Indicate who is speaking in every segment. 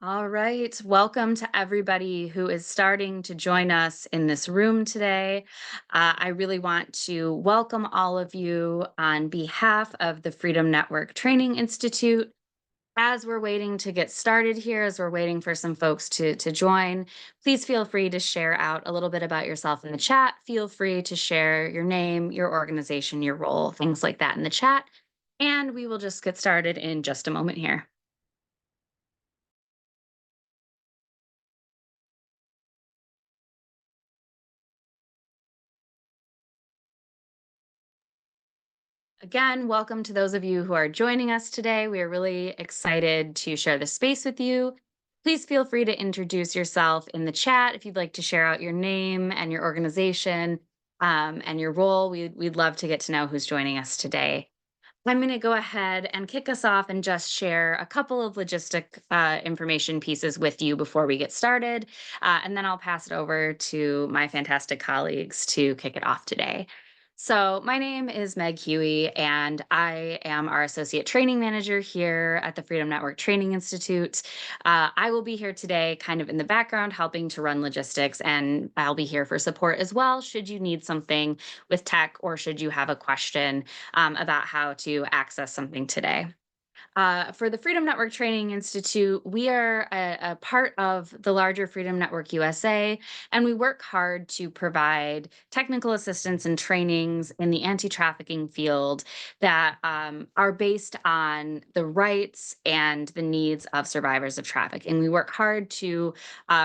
Speaker 1: All right. Welcome to everybody who is starting to join us in this room today. I really want to welcome all of you on behalf of the Freedom Network Training Institute. As we're waiting to get started here, as we're waiting for some folks to join, please feel free to share out a little bit about yourself in the chat. Feel free to share your name, your organization, your role, things like that in the chat. And we will just get started in just a moment here. Again, welcome to those of you who are joining us today. We are really excited to share the space with you. Please feel free to introduce yourself in the chat if you'd like to share out your name and your organization and your role. We'd love to get to know who's joining us today. I'm going to go ahead and kick us off and just share a couple of logistic information pieces with you before we get started. And then I'll pass it over to my fantastic colleagues to kick it off today. So, my name is Meg Huey, and I am our Associate Training Manager here at the Freedom Network Training Institute. I will be here today, kind of in the background, helping to run logistics, and I'll be here for support as well, should you need something with tech or should you have a question about how to access something today. For the Freedom Network Training Institute, we are a part of the larger Freedom Network USA, and we work hard to provide technical assistance and trainings in the anti trafficking field that are based on the rights and the needs of survivors of trafficking. We work hard to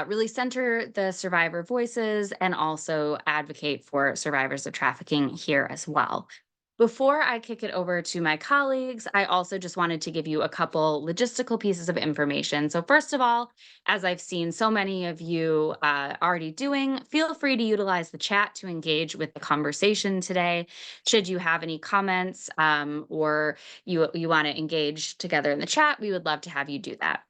Speaker 1: really center the survivor voices and also advocate for survivors of trafficking here as well. Before I kick it over to my colleagues, I also just wanted to give you a couple logistical pieces of information. So, first of all, as I've seen so many of you already doing, feel free to utilize the chat to engage with the conversation today. Should you have any comments or you want to engage together in the chat, we would love to have you do that.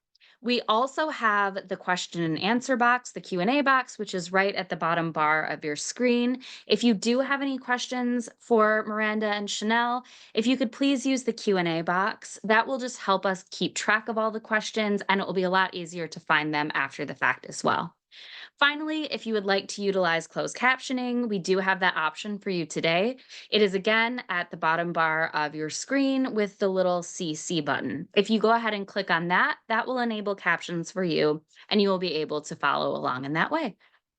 Speaker 1: We also have the question and answer box, the Q&A box, which is right at the bottom bar of your screen. If you do have any questions for Miranda and Chanel, if you could please use the Q&A box, that will just help us keep track of all the questions, and it will be a lot easier to find them after the fact as well. Finally, if you would like to utilize closed captioning, we do have that option for you today. It is again at the bottom bar of your screen with the little CC button. If you go ahead and click on that, that will enable captions for you, and you will be able to follow along in that way.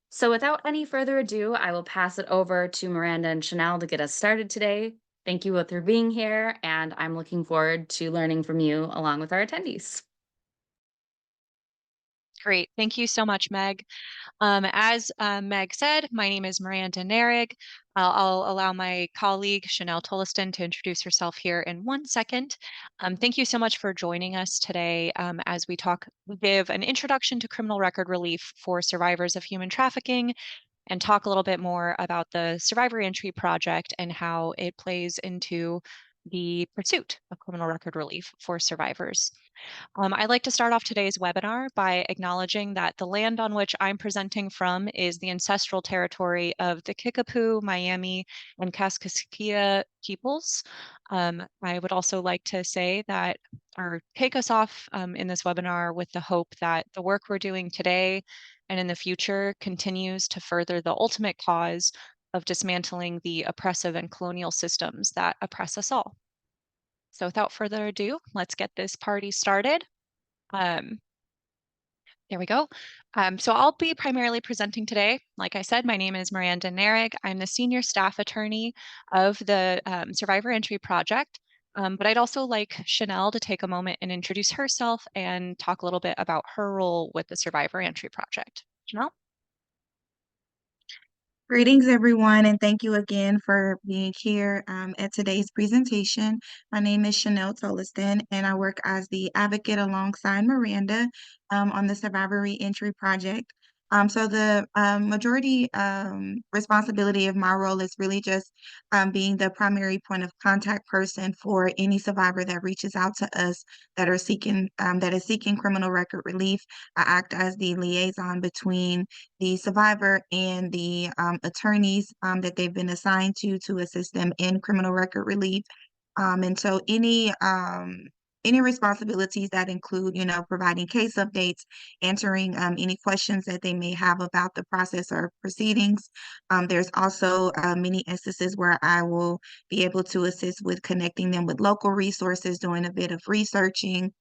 Speaker 1: So without any further ado, I will pass it over to Miranda and Chanel to get us started today. Thank you both for being here, and I'm looking forward to learning from you along with our attendees.
Speaker 2: Great. Thank you so much, Meg. As Meg said, my name is Miranda Nehrig. I'll allow my colleague, Chanel Toleston, to introduce herself here in 1 second. Thank you so much for joining us today as we give an introduction to criminal record relief for survivors of human trafficking and talk a little bit more about the Survivor Reentry project and how it plays into the pursuit of criminal record relief for survivors. I'd like to start off today's webinar by acknowledging that the land on which I'm presenting from is the ancestral territory of the Kickapoo, Miami, and Kaskaskia peoples. I would also like to say that, or take us off in this webinar with the hope that the work we're doing today and in the future continues to further the ultimate cause of dismantling the oppressive and colonial systems that oppress us all. So without further ado, let's get this party started. Um, there we go. So I'll be primarily presenting today. Like I said, my name is Miranda Nehrig. I'm the senior staff attorney of the Survivor Reentry Project. But I'd also like Chanel to take a moment and introduce herself and talk a little bit about her role with the Survivor Reentry Project. Chanel?
Speaker 3: Greetings, everyone, and thank you again for being here at today's presentation. My name is Chanel Toleston, and I work as the advocate alongside Miranda on the Survivor Reentry Project. So the majority responsibility of my role is really just being the primary point of contact person for any survivor that reaches out to us that is seeking criminal record relief. I act as the liaison between the survivor and the attorneys that they've been assigned to assist them in criminal record relief. And so any any responsibilities that include, providing case updates, answering any questions that they may have about the process or proceedings. There's also many instances where I will be able to assist with connecting them with local resources, doing a bit of researching,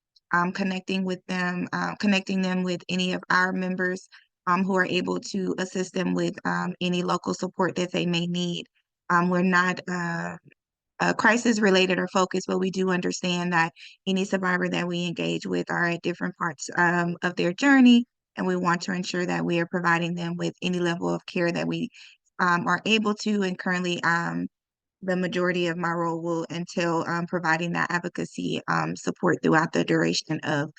Speaker 3: connecting them with any of our members who are able to assist them with any local support that they may need. We're not crisis related or focused, but we do understand that any survivor that we engage with are at different parts of their journey, and we want to ensure that we are providing them with any level of care that we are able to. And currently, the majority of my role will entail providing that advocacy support throughout the duration of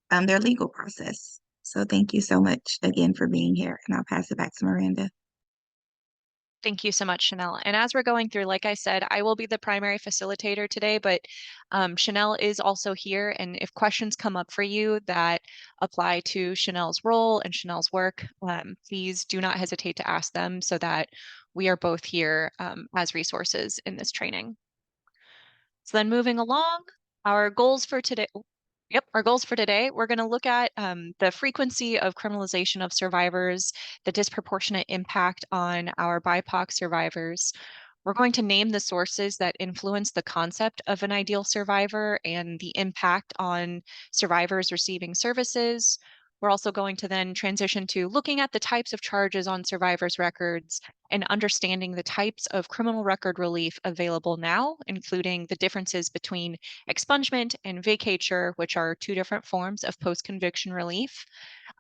Speaker 3: their legal process. So thank you so much again for being here, and I'll pass it back to Miranda.
Speaker 2: Thank you so much, Chanel. And as we're going through, like I said, I will be the primary facilitator today, but Chanel is also here. And if questions come up for you that apply to Chanel's role and Chanel's work, please do not hesitate to ask them so that we are both here as resources in this training. So then moving along, our goals for today. Yep, our goals for today, we're going to look at the frequency of criminalization of survivors, the disproportionate impact on our BIPOC survivors. We're going to name the sources that influence the concept of an ideal survivor and the impact on survivors receiving services. We're also going to then transition to looking at the types of charges on survivors' records and understanding the types of criminal record relief available now, including the differences between expungement and vacatur, which are two different forms of post-conviction relief.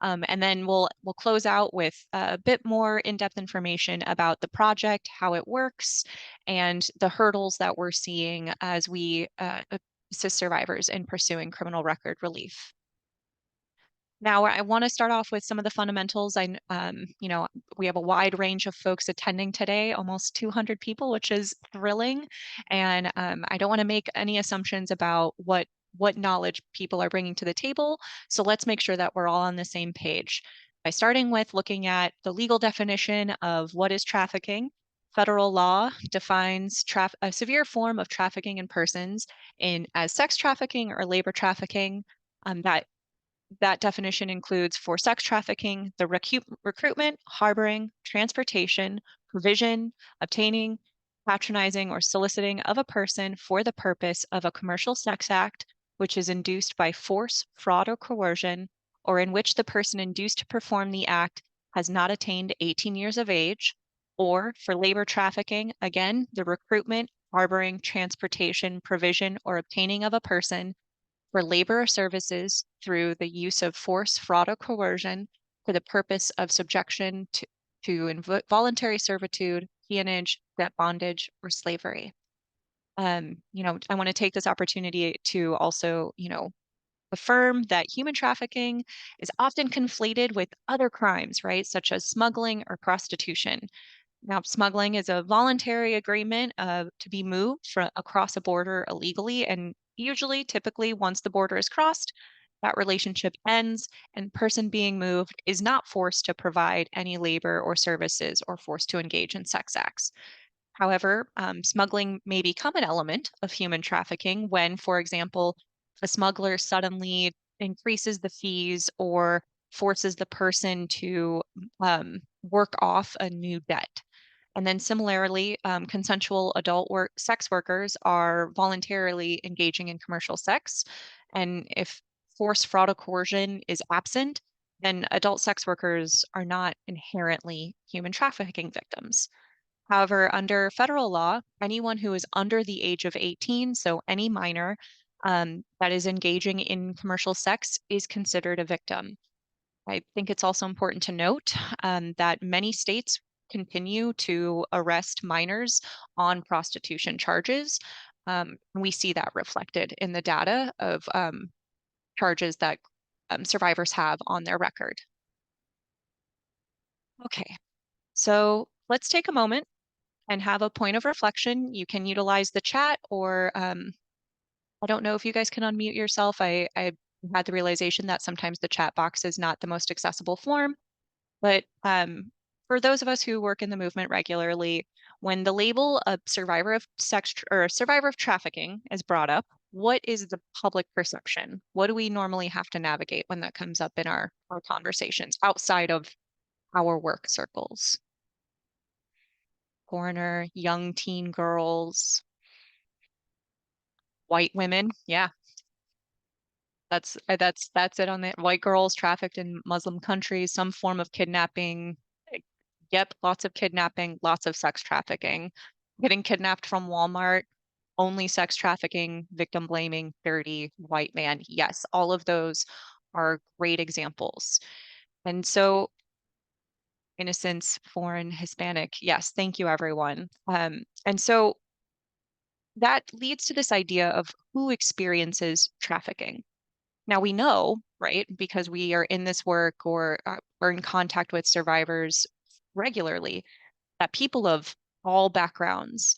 Speaker 2: And then we'll close out with a bit more in-depth information about the project, how it works, and the hurdles that we're seeing as we assist survivors in pursuing criminal record relief. Now, I want to start off with some of the fundamentals. We have a wide range of folks attending today, almost 200 people, which is thrilling. And I don't want to make any assumptions about what knowledge people are bringing to the table. So let's make sure that we're all on the same page by starting with looking at the legal definition of what is trafficking. Federal law defines a severe form of trafficking in persons as sex trafficking or labor trafficking. That definition includes for sex trafficking, the recruitment, harboring, transportation, provision, obtaining, patronizing, or soliciting of a person for the purpose of a commercial sex act, which is induced by force, fraud, or coercion, or in which the person induced to perform the act has not attained 18 years of age, or for labor trafficking, again, the recruitment, harboring, transportation, provision, or obtaining of a person for labor or services through the use of force, fraud, or coercion for the purpose of subjection to involuntary servitude, peonage, debt bondage, or slavery. I want to take this opportunity to also, affirm that human trafficking is often conflated with other crimes, right, such as smuggling or prostitution. Now, smuggling is a voluntary agreement to be moved across a border illegally, and usually, typically, once the border is crossed, that relationship ends, and the person being moved is not forced to provide any labor or services or forced to engage in sex acts. However, smuggling may become an element of human trafficking when, for example, a smuggler suddenly increases the fees or forces the person to work off a new debt. And then similarly, consensual adult sex workers are voluntarily engaging in commercial sex. And if force, fraud, or coercion is absent, then adult sex workers are not inherently human trafficking victims. However, under federal law, anyone who is under the age of 18, so any minor that is engaging in commercial sex, is considered a victim. I think it's also important to note that many states continue to arrest minors on prostitution charges. We see that reflected in the data of charges that survivors have on their record. Okay, so let's take a moment and have a point of reflection. You can utilize the chat, or I don't know if you guys can unmute yourself. I had the realization that sometimes the chat box is not the most accessible form, but for those of us who work in the movement regularly, when the label of survivor of sex or survivor of trafficking is brought up, what is the public perception? What do we normally have to navigate when that comes up in our conversations outside of our work circles? Foreigner, young teen girls, white women. Yeah, that's it on it. White girls trafficked in Muslim countries, some form of kidnapping. Eh, Yep, lots of kidnapping, lots of sex trafficking. Getting kidnapped from Walmart, only sex trafficking, victim blaming, dirty white man. Yes, all of those are great examples. And so innocence, foreign, Hispanic. Yes, thank you, everyone. And so that leads to this idea of who experiences trafficking. Now we know, right, because we are in this work or are in contact with survivors regularly, that people of all backgrounds,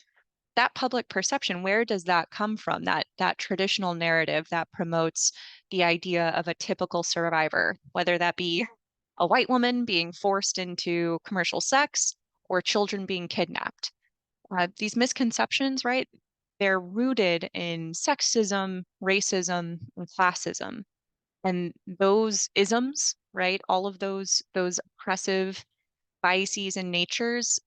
Speaker 2: that public perception, where does that come from? That traditional narrative that promotes the idea of a typical survivor, whether that be a white woman being forced into commercial sex or children being kidnapped. These misconceptions, right? They're rooted in sexism, racism, and classism. And those isms, right? All of those oppressive biases and natures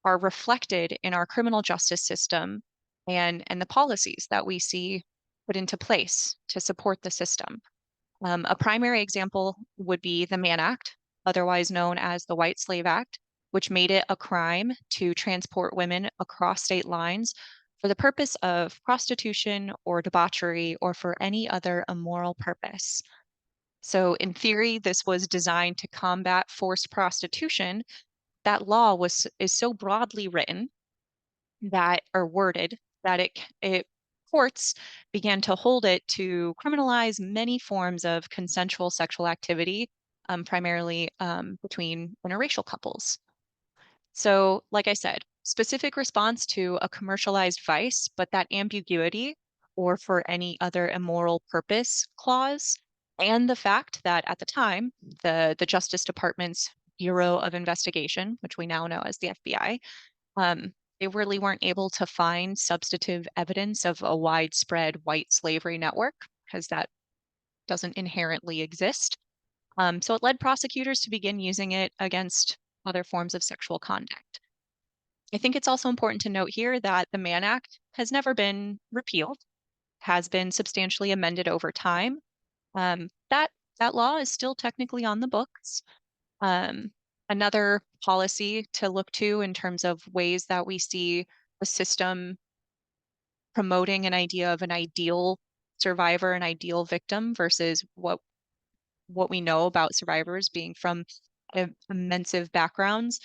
Speaker 2: are reflected in our criminal justice system and the policies that we see put into place to support the system. A primary example would be the Mann Act, otherwise known as the White Slave Act, which made it a crime to transport women across state lines for the purpose of prostitution or debauchery or for any other immoral purpose. So, in theory, this was designed to combat forced prostitution. That law is so broadly written that or worded that it courts began to hold it to criminalize many forms of consensual sexual activity, primarily between interracial couples. So, like I said, specific response to a commercialized vice, but that ambiguity or for any other immoral purpose clause, and the fact that at the time, the Justice Department's Bureau of Investigation, which we now know as the FBI, they really weren't able to find substantive evidence of a widespread white slavery network because that doesn't inherently exist. So it led prosecutors to begin using it against other forms of sexual conduct. I think it's also important to note here that the Mann Act has never been repealed, has been substantially amended over time. That law is still technically on the books. Um, Another policy to look to in terms of ways that we see the system promoting an idea of an ideal survivor, an ideal victim versus what we know about survivors being from immense backgrounds.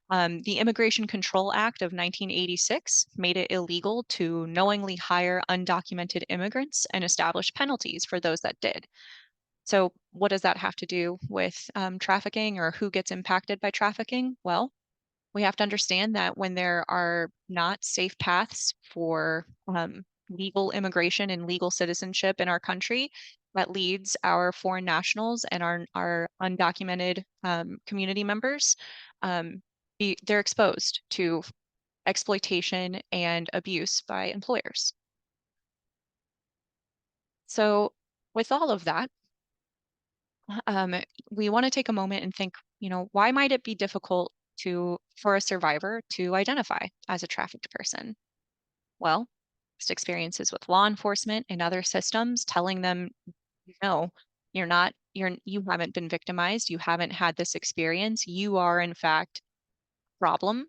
Speaker 2: The Immigration Control Act of 1986 made it illegal to knowingly hire undocumented immigrants and establish penalties for those that did. So, what does that have to do with trafficking or who gets impacted by trafficking? Well, we have to understand that when there are not safe paths for legal immigration and legal citizenship in our country, that leads our foreign nationals and our undocumented community members, um, they're exposed to exploitation and abuse by employers. So, with all of that, um, we want to take a moment and think, why might it be difficult for a survivor to identify as a trafficked person? Well, just experiences with law enforcement and other systems telling them, no, you haven't been victimized, you haven't had this experience, you are in fact problem.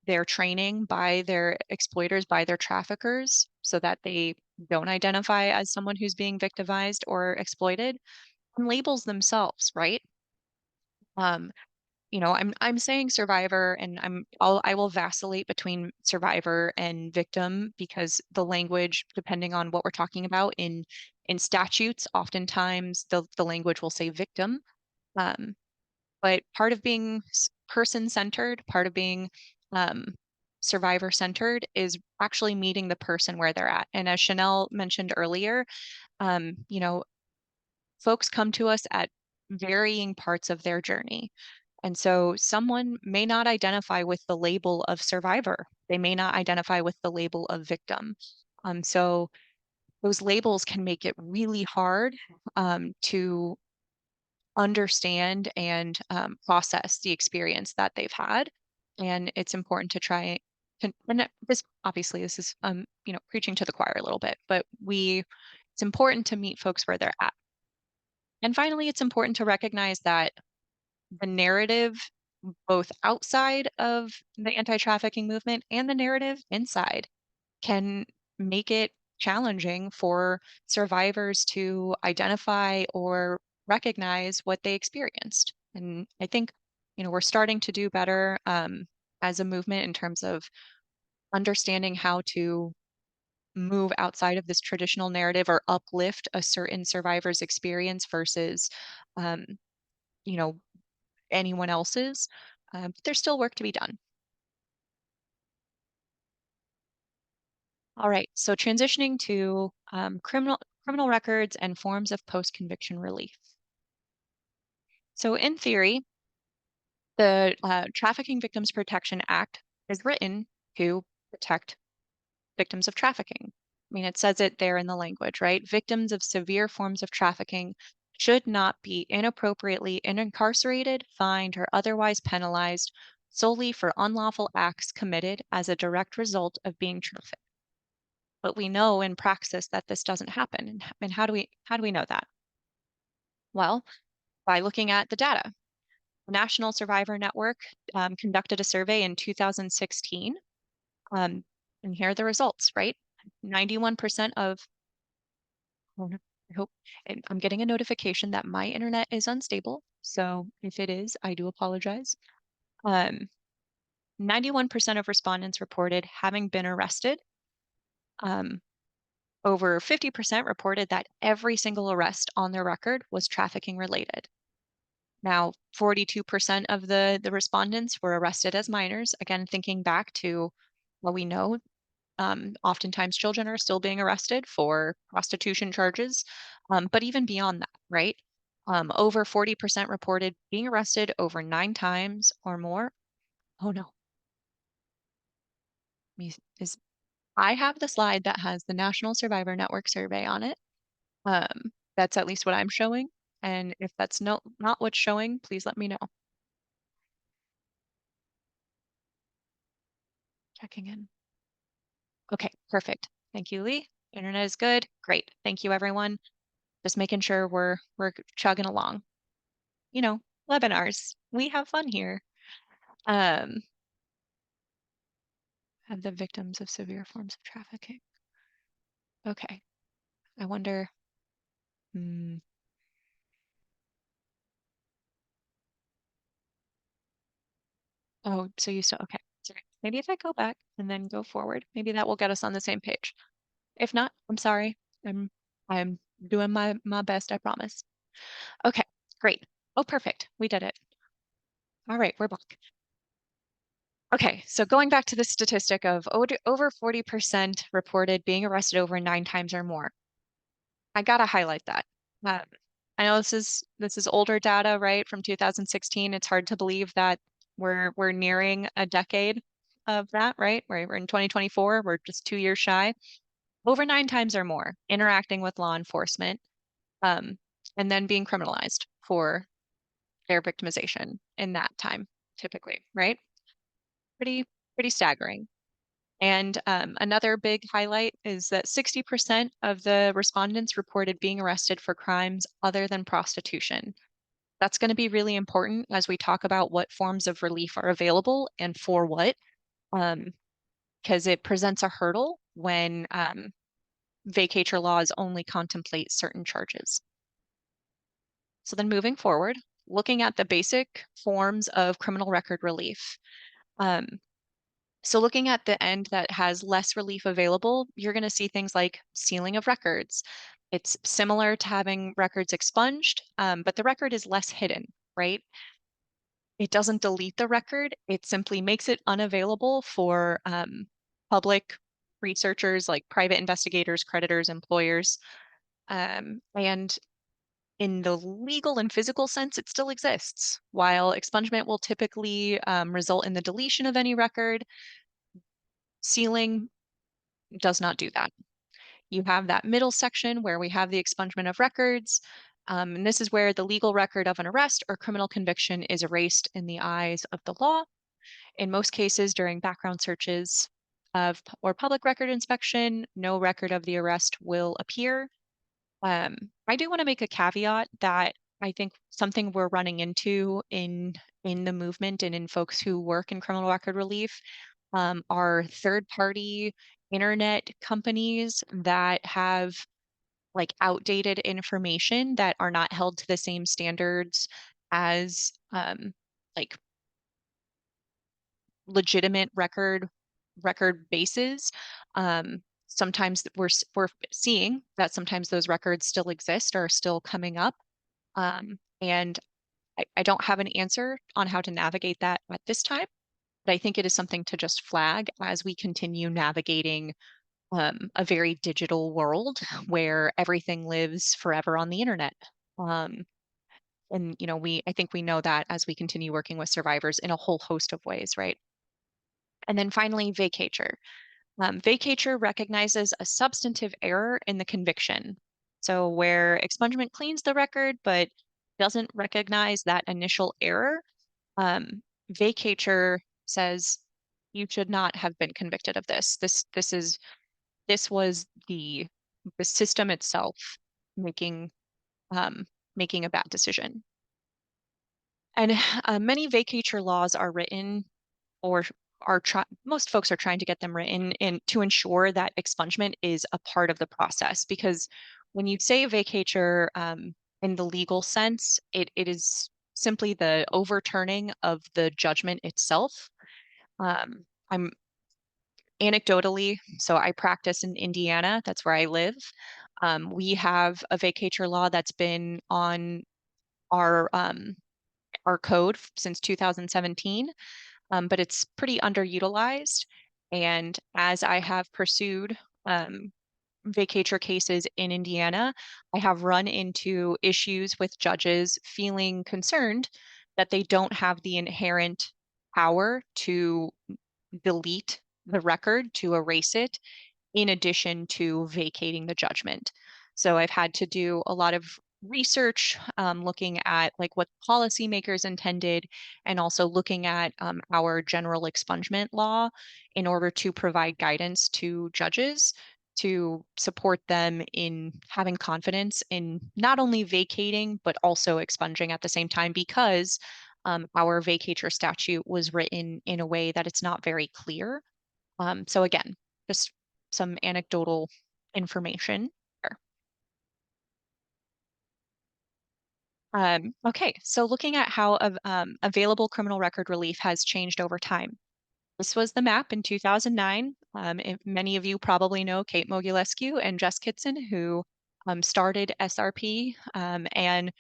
Speaker 2: They're training by their exploiters, by their traffickers, so that they don't identify as someone who's being victimized or exploited, and labels themselves, right? Um, I'm saying survivor, and I will vacillate between survivor and victim because the language, depending on what we're talking about in statutes, oftentimes the language will say victim. Um, but part of being person-centered, part of being um, survivor-centered is actually meeting the person where they're at. And as Chanel mentioned earlier, um, you know, folks come to us at varying parts of their journey. And so someone may not identify with the label of survivor. They may not identify with the label of victim. So those labels can make it really hard to understand and process the experience that they've had. And it's important to try this obviously this is preaching to the choir a little bit, but it's important to meet folks where they're at. And finally, it's important to recognize that the narrative both outside of the anti-trafficking movement and the narrative inside can make it challenging for survivors to identify or recognize what they experienced. And I think, we're starting to do better as a movement in terms of understanding how to move outside of this traditional narrative or uplift a certain survivor's experience versus, um, you know, anyone else's. But there's still work to be done. All right, so transitioning to criminal records and forms of post-conviction relief. So in theory, the Trafficking Victims Protection Act is written to protect victims of trafficking. I mean, it says it there in the language, right? Victims of severe forms of trafficking should not be inappropriately incarcerated, fined, or otherwise penalized solely for unlawful acts committed as a direct result of being trafficked. But we know in praxis that this doesn't happen. And how do we know that? Well, by looking at the data. The National Survivor Network conducted a survey in 2016. And here are the results, right? 91% of, oh, no, I hope, and I'm getting a notification that my internet is unstable. So if it is, I do apologize. 91% of respondents reported having been arrested. Over 50% reported that every single arrest on their record was trafficking related. Now, 42% of the respondents were arrested as minors. Again, thinking back to what we know, oftentimes children are still being arrested for prostitution charges. But even beyond that, right? Over 40% reported being arrested over 9 times or more. Oh no. Is I have the slide that has the National Survivor Network survey on it. That's at least what I'm showing. And if that's not what's showing, please let me know. Checking in. Okay, perfect. Thank you, Lee. Internet is good. Great. Thank you, everyone. Just making sure we're chugging along. Webinars. We have fun here. Have the victims of severe forms of trafficking. Okay. I wonder. Oh, so you still okay. Sorry. Maybe if I go back and then go forward, maybe that will get us on the same page. If not, I'm sorry. I'm doing my best, I promise. Okay, great. Oh, perfect. We did it. All right, we're back. Okay, so going back to the statistic of over 40% reported being arrested over 9 times or more. I gotta highlight that. I know this is older data, right, from 2016. It's hard to believe that we're nearing a decade of that, right? We're in 2024. We're just 2 years shy. Over 9 times or more interacting with law enforcement, and then being criminalized for their victimization in that time, typically, right? Pretty staggering. And another big highlight is that 60% of the respondents reported being arrested for crimes other than prostitution. That's going to be really important as we talk about what forms of relief are available and for what, because it presents a hurdle when vacatur laws only contemplate certain charges. So then moving forward, looking at the basic forms of criminal record relief. So looking at the end that has less relief available, you're going to see things like sealing of records. It's similar to having records expunged, but the record is less hidden, right? It doesn't delete the record. It simply makes it unavailable for public researchers like private investigators, creditors, employers. And in the legal and physical sense, it still exists. While expungement will typically result in the deletion of any record, sealing does not do that. You have that middle section where we have the expungement of records. And this is where the legal record of an arrest or criminal conviction is erased in the eyes of the law. In most cases, during background searches or public record inspection, no record of the arrest will appear. I do want to make a caveat that I think something we're running into in the movement and in folks who work in criminal record relief are third-party internet companies that have like outdated information that are not held to the same standards as like legitimate record bases. Sometimes we're seeing that sometimes those records still exist or are still coming up. And I don't have an answer on how to navigate that at this time, but I think it is something to just flag as we continue navigating a very digital world where everything lives forever on the internet. Um, and I think we know that as we continue working with survivors in a whole host of ways, right? And then finally, vacatur. Vacatur recognizes a substantive error in the conviction. So where expungement cleans the record but doesn't recognize that initial error, vacatur says you should not have been convicted of this. This was the system itself making making a bad decision. And many vacatur laws are written or most folks are trying to get them written in to ensure that expungement is a part of the process. Because when you say vacatur in the legal sense, it is simply the overturning of the judgment itself. I'm anecdotally, so I practice in Indiana, that's where I live. We have a vacatur law that's been on our code since 2017. But it's pretty underutilized. And as I have pursued vacatur cases in Indiana, I have run into issues with judges feeling concerned that they don't have the inherent power to delete the record, to erase it, in addition to vacating the judgment. So I've had to do a lot of research looking at like what policymakers intended and also looking at our general expungement law in order to provide guidance to judges to support them in having confidence in not only vacating but also expunging at the same time, because our vacatur statute was written in a way that it's not very clear. So again, just some anecdotal information there. Okay, so looking at how available criminal record relief has changed over time. This was the map in 2009. Many of you probably know Kate Mogilescu and Jess Kitson, who started SRP. And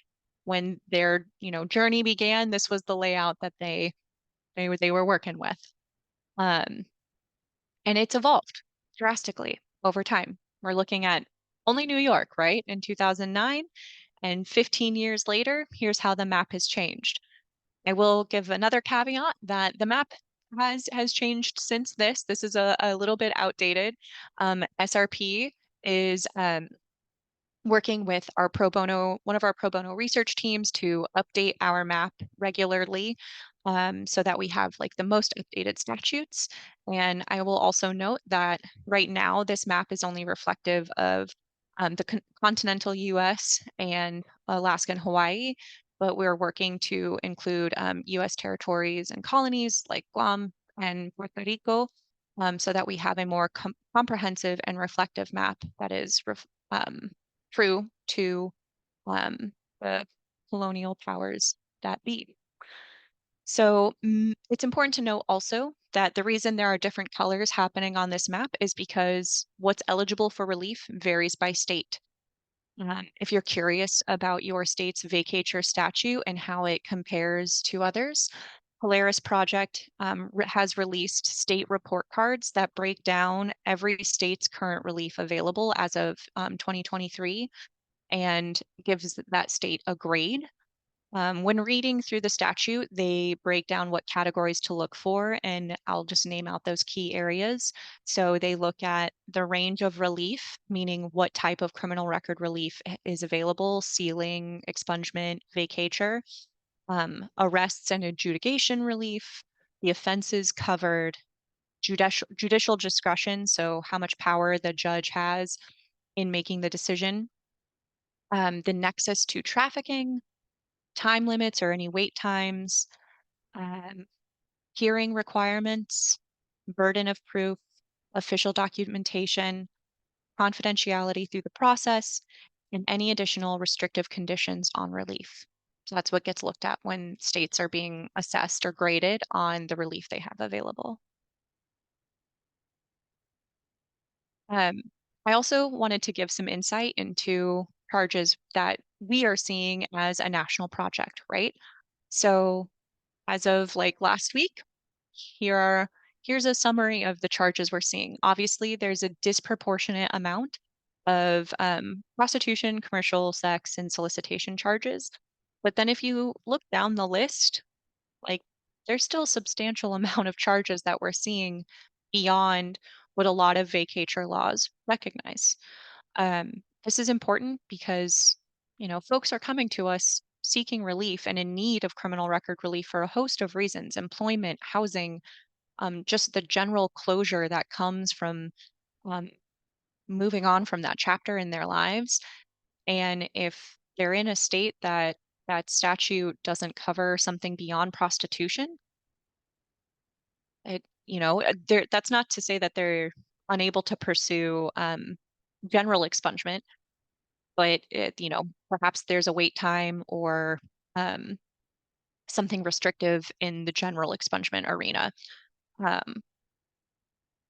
Speaker 2: when their journey began, this was the layout that they were working with. And it's evolved drastically over time. We're looking at only New York, right, in 2009, and 15 years later, here's how the map has changed. I will give another caveat that the map has changed since this. This is a little bit outdated. SRP is working with one of our pro bono research teams to update our map regularly, so that we have like the most updated statutes. And I will also note that right now this map is only reflective of the continental US and Alaska and Hawaii, but we're working to include US territories and colonies like Guam and Puerto Rico, so that we have a more comprehensive and reflective map that is true to the colonial powers that be. So it's important to note also that the reason there are different colors happening on this map is because what's eligible for relief varies by state. If you're curious about your state's vacatur statute and how it compares to others, Polaris Project has released state report cards that break down every state's current relief available as of 2023 and gives that state a grade. When reading through the statute, they break down what categories to look for, and I'll just name out those key areas. So they look at the range of relief, meaning what type of criminal record relief is available, sealing, expungement, vacatur, arrests and adjudication relief, the offenses covered, judicial discretion, so how much power the judge has in making the decision, the nexus to trafficking, time limits or any wait times, um, hearing requirements, burden of proof, official documentation, confidentiality through the process, and any additional restrictive conditions on relief. So that's what gets looked at when states are being assessed or graded on the relief they have available. Um, I also wanted to give some insight into charges that we are seeing as a national project, right? So as of like last week, here are here's a summary of the charges we're seeing. Obviously, there's a disproportionate amount of prostitution, commercial sex, and solicitation charges. But then if you look down the list, like there's still a substantial amount of charges that we're seeing beyond what a lot of vacatur laws recognize. This is important because, folks are coming to us seeking relief and in need of criminal record relief for a host of reasons: employment, housing, just the general closure that comes from um, moving on from that chapter in their lives. And if they're in a state that that statute doesn't cover something beyond prostitution, that's not to say that they're unable to pursue general expungement, but perhaps there's a wait time or um, something restrictive in the general expungement arena. Um,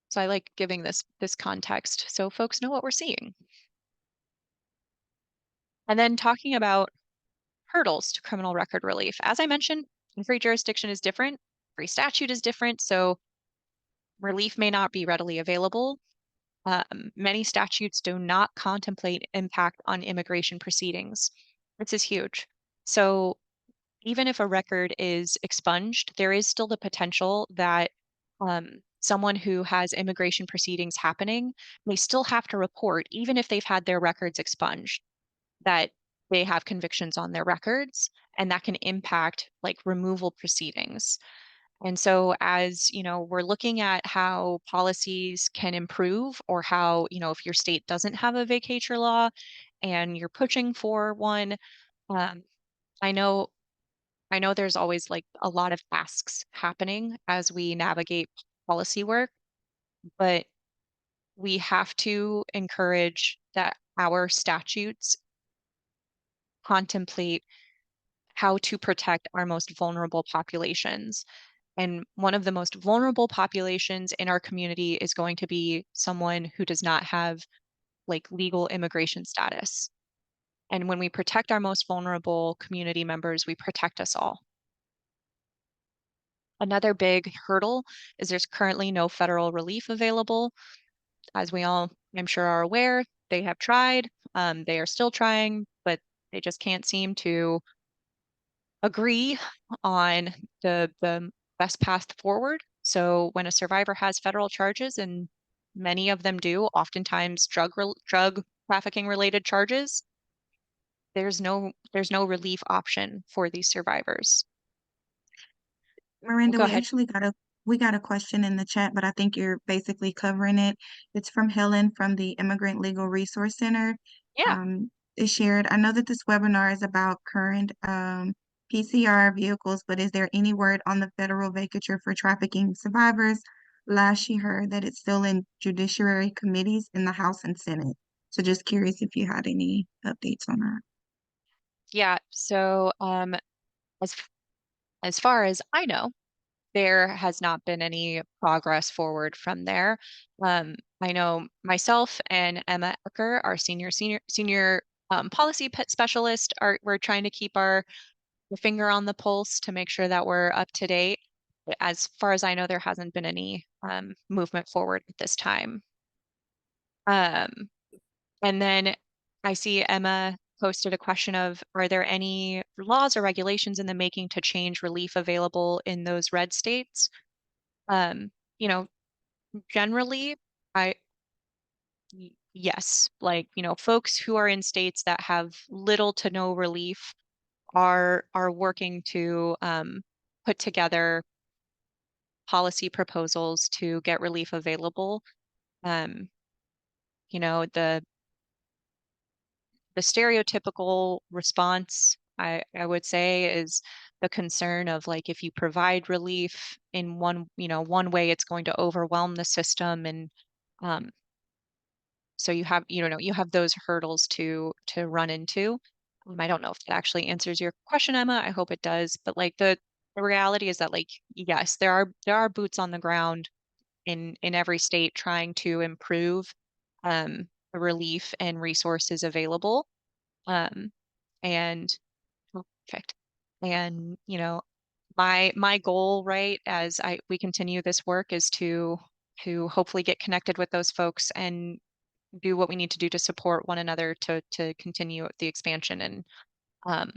Speaker 2: so I like giving this context so folks know what we're seeing. And then talking about hurdles to criminal record relief. As I mentioned, every jurisdiction is different, every statute is different, so relief may not be readily available. Many statutes do not contemplate impact on immigration proceedings. This is huge. So even if a record is expunged, there is still the potential that someone who has immigration proceedings happening may still have to report, even if they've had their records expunged, that they have convictions on their records, and that can impact like removal proceedings. And so as, we're looking at how policies can improve, or how, if your state doesn't have a vacatur law and you're pushing for one, um, I know I know there's always like a lot of asks happening as we navigate policy work, but we have to encourage that our statutes contemplate how to protect our most vulnerable populations. And one of the most vulnerable populations in our community is going to be someone who does not have like legal immigration status. And when we protect our most vulnerable community members, we protect us all. Another big hurdle is there's currently no federal relief available. As we all, I'm sure, are aware, they have tried, they are still trying, but they just can't seem to agree on the best path forward. So when a survivor has federal charges, and many of them do, oftentimes drug trafficking related charges, there's no relief option for these survivors.
Speaker 3: Miranda,
Speaker 2: Go ahead.
Speaker 3: we got a question in the chat, but I think you're basically covering it. It's from Helen from the Immigrant Legal Resource Center.
Speaker 2: Yeah.
Speaker 3: Is shared. I know that this webinar is about current PCR vehicles, but is there any word on the federal vacatur for trafficking survivors? Last she heard that it's still in judiciary committees in the House and Senate. So just curious if you had any updates on that.
Speaker 2: Yeah. So as as far as I know, there has not been any progress forward from there. I know myself and Emma Ecker, our senior policy specialist, we're trying to keep our finger on the pulse to make sure that we're up to date. But as far as I know, there hasn't been any movement forward at this time. And then I see Emma posted a question of, are there any laws or regulations in the making to change relief available in those red states? Um, you know, generally, I yes, like, folks who are in states that have little to no relief are working to put together policy proposals to get relief available. Um, the stereotypical response I would say is the concern of like if you provide relief in one way, it's going to overwhelm the system, and um, so you have those hurdles to run into. I don't know if that actually answers your question, Emma. I hope it does. But like the reality is that like yes, there are boots on the ground in every state trying to improve the relief and resources available. Um, and oh, perfect. And my goal, right, as I we continue this work is to hopefully get connected with those folks and do what we need to do to support one another to continue the expansion and um,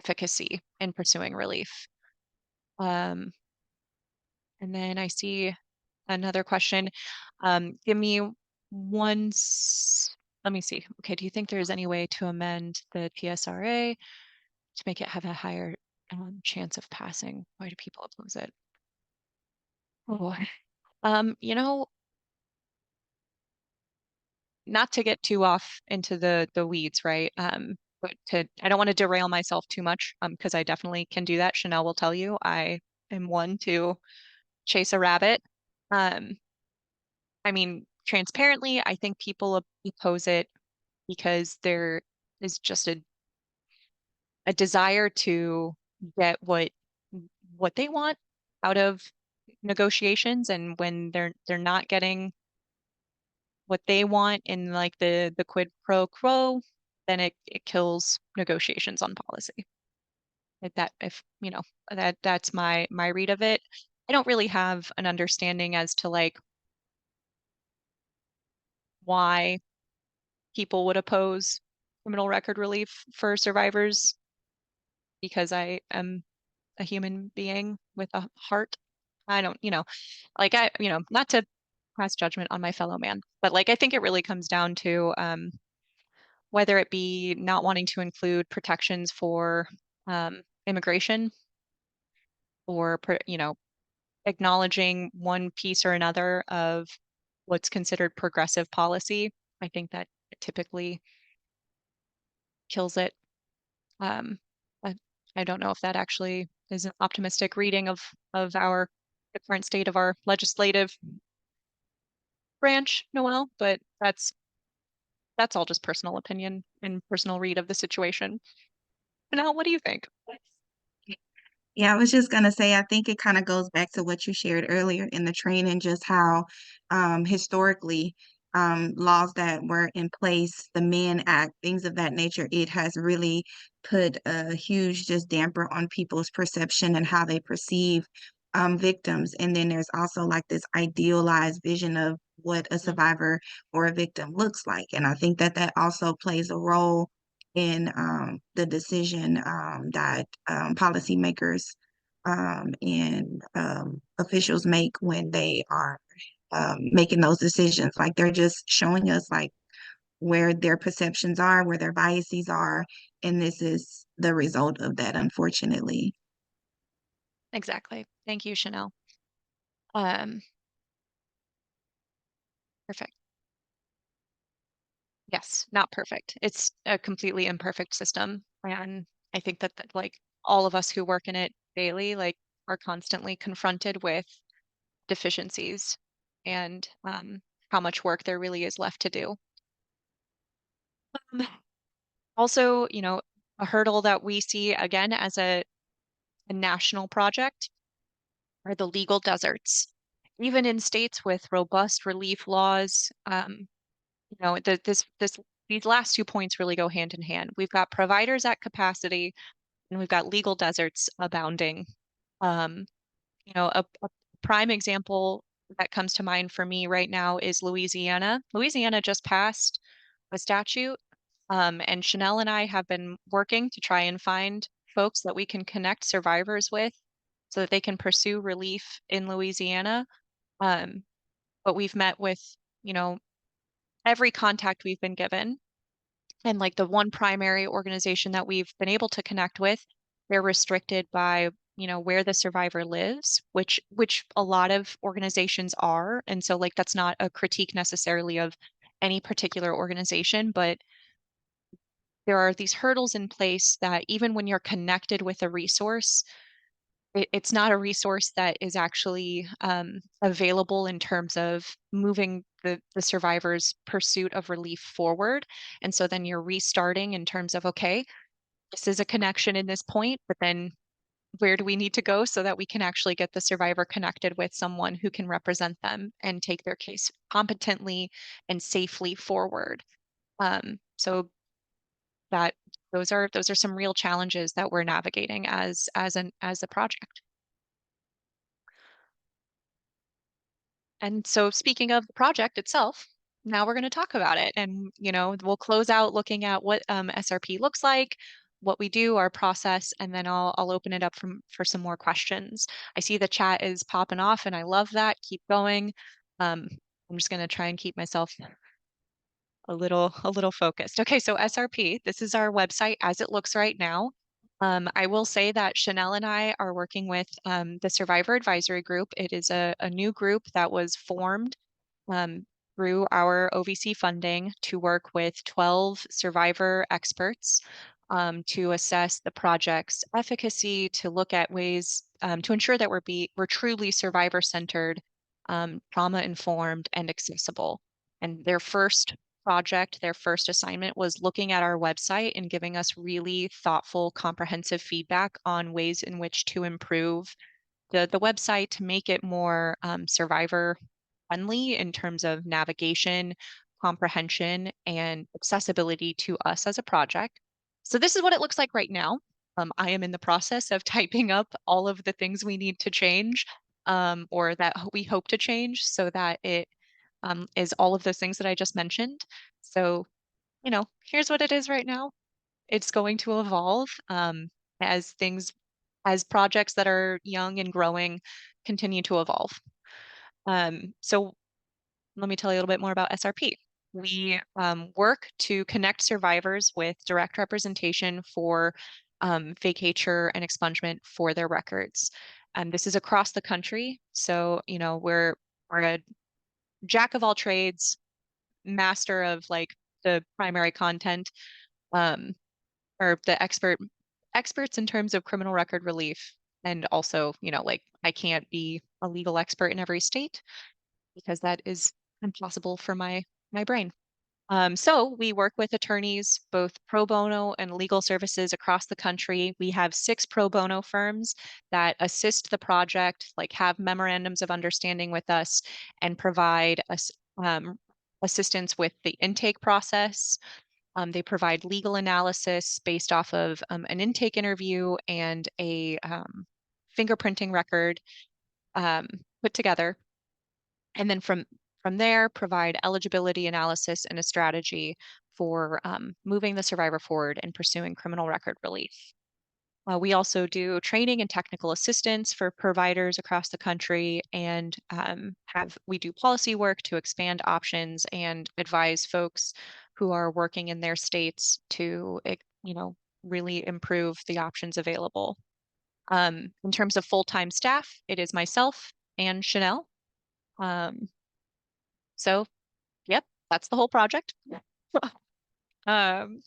Speaker 2: efficacy in pursuing relief. Um, and then I see another question. Give me one. Let me see. Okay, do you think there's any way to amend the PSRA to make it have a higher chance of passing? Why do people oppose it? Oh, you know, not to get too off into the weeds, right? But I don't want to derail myself too much, because I definitely can do that. Chanel will tell you I am one to chase a rabbit. Um, I mean, transparently, I think people oppose it because there is just a desire to get what they want out of negotiations, and when they're not getting what they want in like the quid pro quo, then it kills negotiations on policy. If that's my read of it. I don't really have an understanding as to like why people would oppose criminal record relief for survivors, because I am a human being with a heart. I don't, like not to pass judgment on my fellow man, but like I think it really comes down to whether it be not wanting to include protections for immigration, or acknowledging one piece or another of what's considered progressive policy. I think that typically kills it. Um, I, I don't know if that actually is an optimistic reading of the current state of our legislative branch, Noel, but that's all just personal opinion and personal read of the situation. Now, what do you think?
Speaker 3: Yeah, I was just gonna say, I think it kind of goes back to what you shared earlier in the training, just how historically laws that were in place, the Mann Act, things of that nature, it has really put a huge just damper on people's perception and how they perceive victims. And then there's also like this idealized vision of what a survivor or a victim looks like. And I think that that also plays a role in the decision that policymakers and officials make when they are making those decisions. Like they're just showing us like where their perceptions are, where their biases are, and this is the result of that, unfortunately.
Speaker 2: Exactly. Thank you, Chanel. Um, Perfect. Yes, not perfect. It's a completely imperfect system. And I think that like all of us who work in it daily, like are constantly confronted with deficiencies and how much work there really is left to do. Um, Also, a hurdle that we see again as a national project are the legal deserts. Even in states with robust relief laws, these last 2 points really go hand in hand. We've got providers at capacity, and we've got legal deserts abounding. Um, a prime example that comes to mind for me right now is Louisiana. Louisiana just passed a statute And Chanel and I have been working to try and find folks that we can connect survivors with so that they can pursue relief in Louisiana. Um, but we've met with, you know, every contact we've been given. And like the one primary organization that we've been able to connect with, they're restricted by, where the survivor lives, which a lot of organizations are. And so like that's not a critique necessarily of any particular organization, but there are these hurdles in place that even when you're connected with a resource, it's not a resource that is actually available in terms of moving the survivor's pursuit of relief forward. And so then you're restarting in terms of, okay, this is a connection in this point, but then where do we need to go so that we can actually get the survivor connected with someone who can represent them and take their case competently and safely forward? So that those are some real challenges that we're navigating as a project. And so speaking of the project itself, now we're going to talk about it. And, we'll close out looking at what SRP looks like, what we do, our process, and then I'll open it up for some more questions. I see the chat is popping off and I love that. Keep going. I'm just going to try and keep myself a little focused. Okay, so SRP, this is our website as it looks right now. I will say that Chanel and I are working with the Survivor Advisory Group. It is a new group that was formed um, through our OVC funding to work with 12 survivor experts to assess the project's efficacy, to look at ways to ensure that we're truly survivor-centered, trauma-informed, and accessible. And their first project, their first assignment was looking at our website and giving us really thoughtful, comprehensive feedback on ways in which to improve the website to make it more survivor friendly in terms of navigation, comprehension, and accessibility to us as a project. So this is what it looks like right now. I am in the process of typing up all of the things we need to change or that we hope to change so that it is all of those things that I just mentioned. So, here's what it is right now. It's going to evolve as things, as projects that are young and growing continue to evolve. So let me tell you a little bit more about SRP. We work to connect survivors with direct representation for vacatur and expungement for their records. This is across the country. So, we're a jack of all trades, master of like the primary content, um, or the experts in terms of criminal record relief. And also, like I can't be a legal expert in every state because that is impossible for my brain. So we work with attorneys, both pro bono and legal services across the country. We have 6 pro bono firms that assist the project, like have memorandums of understanding with us and provide us assistance with the intake process. They provide legal analysis based off of an intake interview and a fingerprinting record um, put together. And then from there, provide eligibility analysis and a strategy for moving the survivor forward and pursuing criminal record relief. We also do training and technical assistance for providers across the country, and we do policy work to expand options and advise folks who are working in their states to, really improve the options available. In terms of full-time staff, it is myself and Chanel. Um, so, yep, that's the whole project. Um,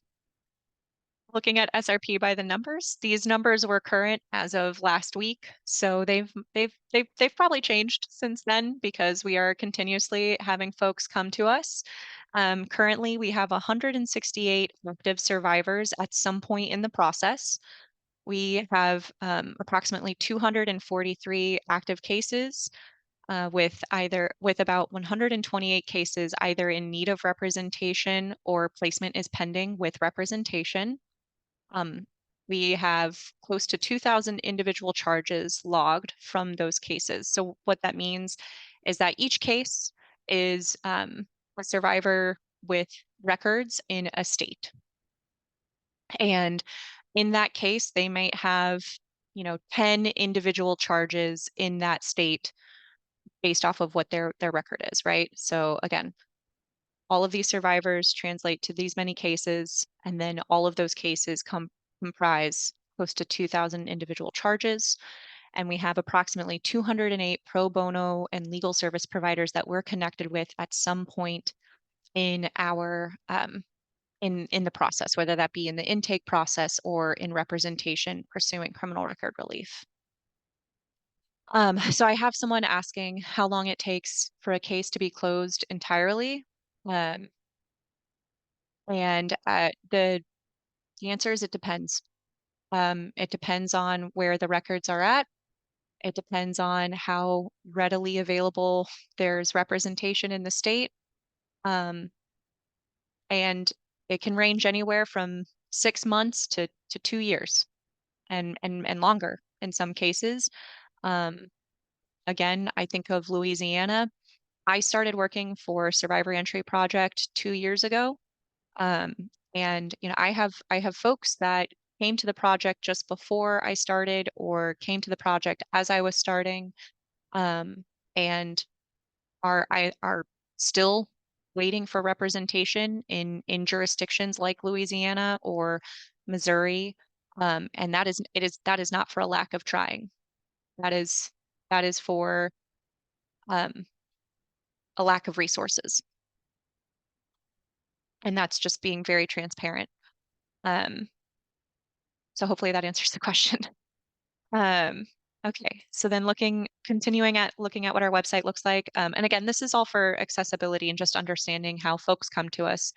Speaker 2: Looking at SRP by the numbers, these numbers were current as of last week, so they've probably changed since then because we are continuously having folks come to us. Currently, we have 168 active survivors at some point in the process. We have approximately 243 active cases, with about 128 cases either in need of representation or placement is pending with representation. We have close to 2,000 individual charges logged from those cases. So what that means is that each case is a survivor with records in a state. And in that case, they might have, 10 individual charges in that state based off of what their record is, right? So again, all of these survivors translate to these many cases, and then all of those cases comprise close to 2,000 individual charges. And we have approximately 208 pro bono and legal service providers that we're connected with at some point in our in the process, whether that be in the intake process or in representation pursuing criminal record relief. So I have someone asking how long it takes for a case to be closed entirely. Um, and the answer is it depends. It depends on where the records are at. It depends on how readily available there's representation in the state. Um, and it can range anywhere from 6 months to 2 years and longer in some cases. Um, Again, I think of Louisiana. I started working for Survivor Reentry Project 2 years ago. Um, and I have folks that came to the project just before I started or came to the project as I was starting, um, and are still waiting for representation in jurisdictions like Louisiana or Missouri. And that is not for a lack of trying. That is for um, a lack of resources. And that's just being very transparent. Um, so hopefully that answers the question. Um, okay, so then continuing at looking at what our website looks like. And again, this is all for accessibility and just understanding how folks come to us.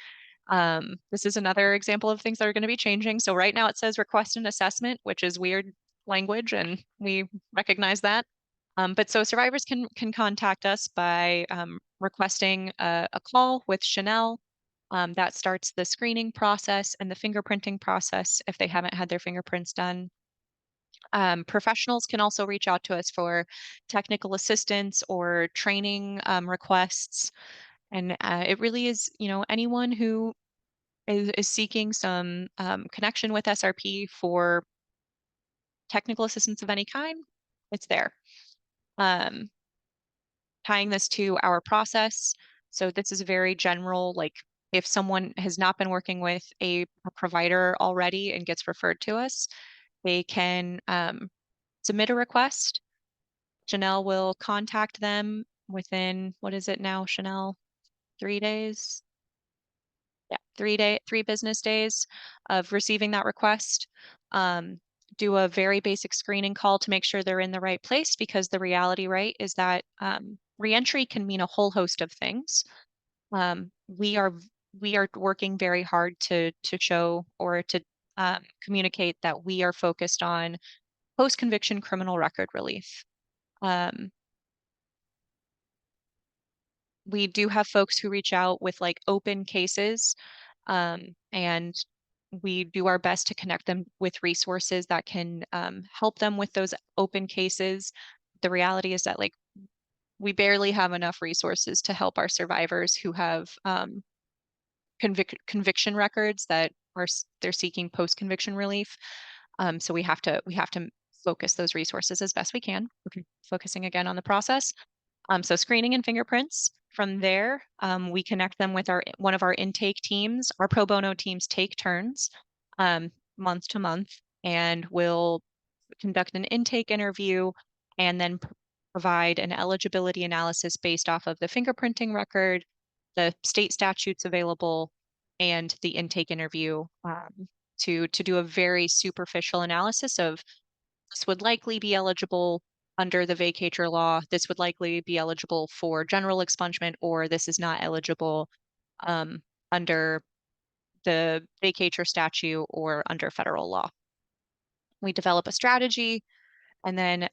Speaker 2: This is another example of things that are going to be changing. So right now it says request an assessment, which is weird language, and we recognize that. But so survivors can contact us by requesting a call with Chanel. That starts the screening process and the fingerprinting process if they haven't had their fingerprints done. Professionals can also reach out to us for technical assistance or training requests. And it really is, anyone who is seeking some connection with SRP for technical assistance of any kind, it's there. Um, Tying this to our process. So this is very general, like if someone has not been working with a provider already and gets referred to us, they can submit a request. Chanel will contact them within, what is it now, Chanel? 3 days? Yeah, 3 business days of receiving that request. Um, do a very basic screening call to make sure they're in the right place, because the reality, right, is that reentry can mean a whole host of things. We are working very hard to show or to communicate that we are focused on post-conviction criminal record relief. Um, we do have folks who reach out with like open cases, and we do our best to connect them with resources that can help them with those open cases. The reality is that like we barely have enough resources to help our survivors who have conviction records that they're seeking post-conviction relief. So we have to focus those resources as best we can. Okay. Focusing again on the process. So screening and fingerprints. From there, we connect them with one of our intake teams. Our pro bono teams take turns month to month, and will conduct an intake interview and then provide an eligibility analysis based off of the fingerprinting record, the state statutes available, and the intake interview, to do a very superficial analysis of this would likely be eligible under the vacatur law. This would likely be eligible for general expungement, or this is not eligible under the vacatur statute or under federal law. We develop a strategy and then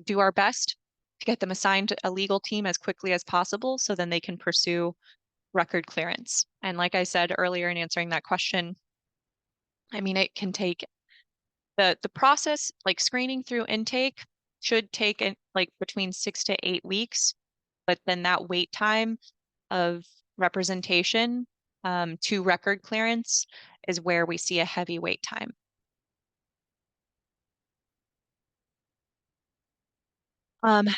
Speaker 2: do our best to get them assigned a legal team as quickly as possible so then they can pursue record clearance. And like I said earlier in answering that question, I mean, it can take the process, like screening through intake should take like between 6 to 8 weeks, but then that wait time of representation to record clearance is where we see a heavy wait time.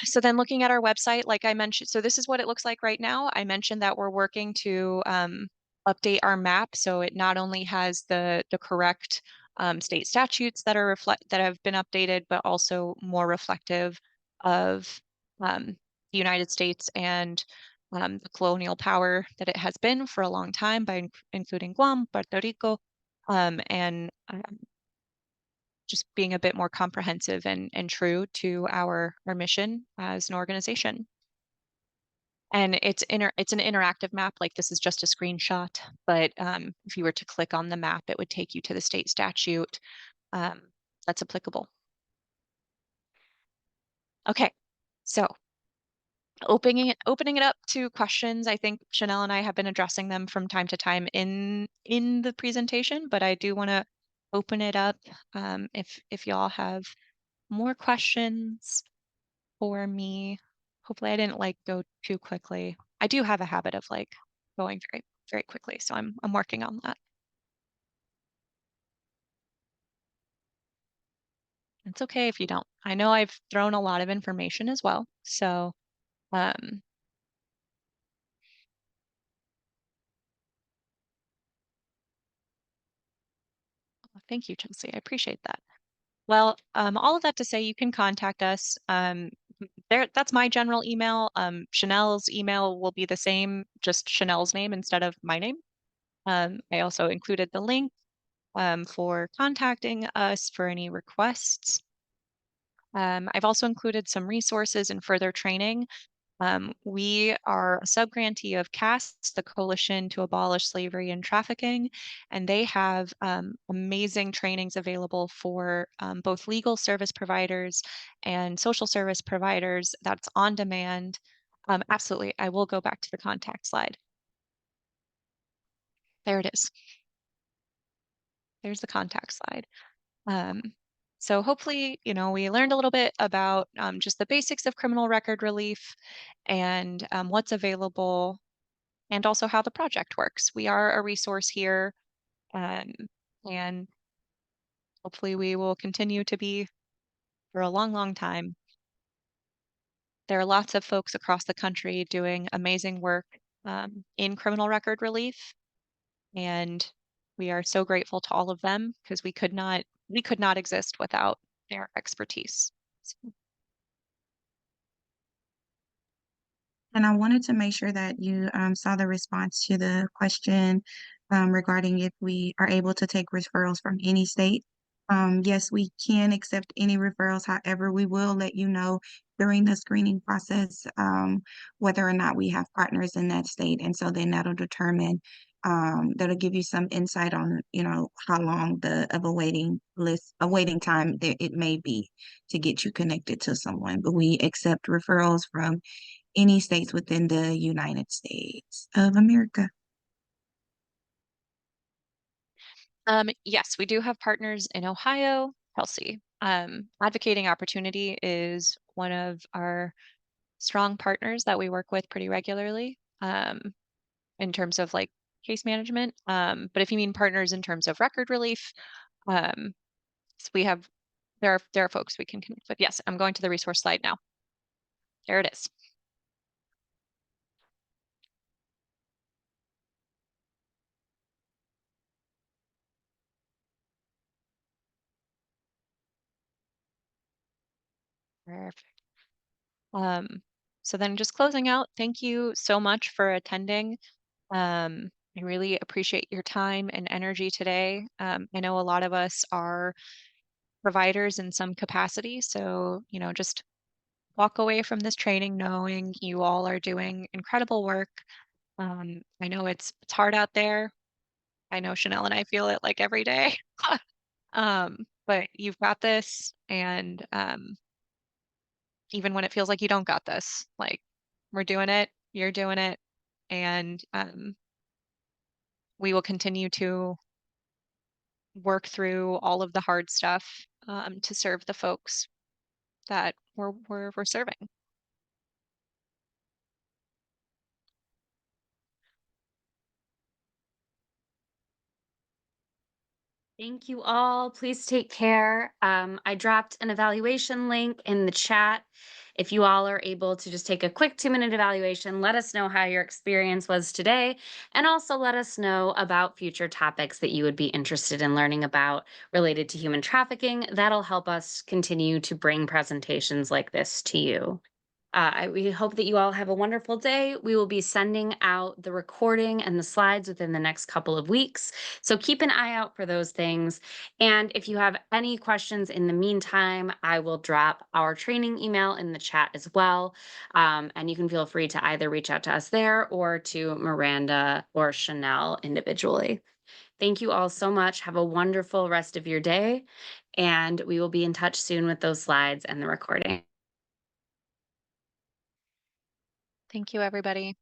Speaker 2: So then looking at our website, like I mentioned, so this is what it looks like right now. I mentioned that we're working to update our map so it not only has the correct state statutes that are that have been updated, but also more reflective of the United States and the colonial power that it has been for a long time by including Guam, Puerto Rico, and just being a bit more comprehensive and true to our mission as an organization. And it's an interactive map, like this is just a screenshot, but if you were to click on the map, it would take you to the state statute um, that's applicable. Okay, so opening it up to questions. I think Chanel and I have been addressing them from time to time in the presentation, but I do want to open it up if y'all have more questions for me. Hopefully I didn't like go too quickly. I do have a habit of like going very, very quickly, so I'm working on that. It's okay if you don't. I know I've thrown a lot of information as well, so um, thank you, Chelsea. I appreciate that. Well, all of that to say, you can contact us. That's my general email. Chanel's email will be the same, just Chanel's name instead of my name. I also included the link for contacting us for any requests. I've also included some resources and further training. We are a subgrantee of CAST, the Coalition to Abolish Slavery and Trafficking, and they have amazing trainings available for both legal service providers and social service providers that's on demand. Absolutely, I will go back to the contact slide. There it is. There's the contact slide. Um, so hopefully, we learned a little bit about just the basics of criminal record relief and what's available and also how the project works. We are a resource here um, and hopefully we will continue to be for a long, long time. There are lots of folks across the country doing amazing work in criminal record relief, and we are so grateful to all of them because we could not exist without their expertise. So,
Speaker 3: And I wanted to make sure that you saw the response to the question regarding if we are able to take referrals from any state. Yes, we can accept any referrals. However, we will let you know during the screening process whether or not we have partners in that state. And so then that'll determine, that'll give you some insight on, how long of a a waiting time there it may be to get you connected to someone. But we accept referrals from any states within the United States of America.
Speaker 2: yes, we do have partners in Ohio, Chelsea. Advocating Opportunity is one of our strong partners that we work with pretty regularly in terms of like case management. But if you mean partners in terms of record relief, um, so there are folks we can connect with. Yes, I'm going to the resource slide now. There it is. Perfect. Um, so then just closing out, thank you so much for attending. I really appreciate your time and energy today. I know a lot of us are providers in some capacity, so just walk away from this training knowing you all are doing incredible work. I know it's hard out there. I know Chanel and I feel it like every day. But you've got this, and even when it feels like you don't got this, like we're doing it, you're doing it, and we will continue to work through all of the hard stuff to serve the folks that we're serving.
Speaker 1: Thank you all. Please take care. I dropped an evaluation link in the chat. If you all are able to just take a quick 2-minute evaluation, let us know how your experience was today. And also let us know about future topics that you would be interested in learning about related to human trafficking. That'll help us continue to bring presentations like this to you. We hope that you all have a wonderful day. We will be sending out the recording and the slides within the next couple of weeks. So keep an eye out for those things. And if you have any questions in the meantime, I will drop our training email in the chat as well. And you can feel free to either reach out to us there or to Miranda or Chanel individually. Thank you all so much. Have a wonderful rest of your day. And we will be in touch soon with those slides and the recording.
Speaker 2: Thank you, everybody.